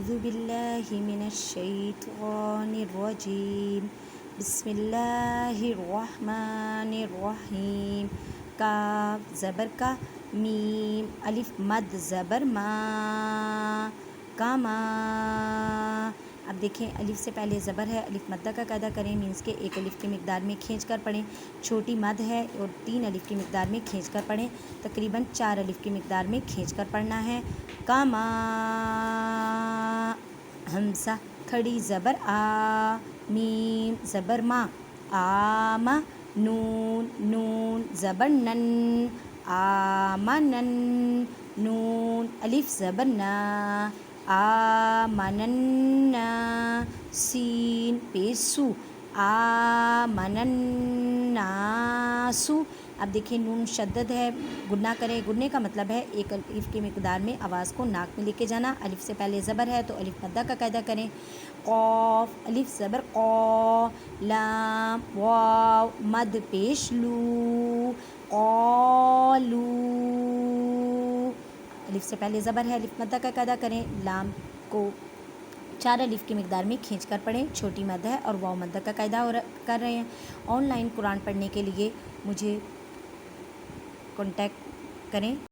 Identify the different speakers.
Speaker 1: اعوذ باللہ من الشیطان الرجیم بسم اللہ الرحمن الرحیم کاف زبر کا، میم الف مد زبر ما، کما۔ اب دیکھیں الف سے پہلے زبر ہے، الف مدہ کا قاعدہ کریں، مینس کے ایک الف کی مقدار میں کھینچ کر پڑھیں، چھوٹی مد ہے اور 3 الف کی مقدار میں کھینچ کر پڑھیں، تقریباً 4 الف کی مقدار میں کھینچ کر پڑھنا ہے۔ کما، ہمزہ کھڑی زبر آ، میم زبر ما، آما، نون نون زبر نن، آمنن، نون الف زبر نا، آمنن، سین پیسو، آمنناسو۔ اب دیکھیں نون مشدد ہے، گننا کریں، گننے کا مطلب ہے ایک الف کی مقدار میں آواز کو ناک میں لے کے جانا، الف سے پہلے زبر ہے تو الف مدہ کا قاعدہ کریں، قاف الف زبر قا، لام واو مد پیش لو، قالو، الف سے پہلے زبر ہے، الف مدہ کا قاعدہ کریں، لام کو 4 الف کی مقدار میں کھینچ کر پڑھیں، چھوٹی مد ہے اور واو مدہ کا قاعدہ کر رہے ہیں۔ آن لائن قرآن پڑھنے کے لیے مجھے کانٹیکٹ کریں۔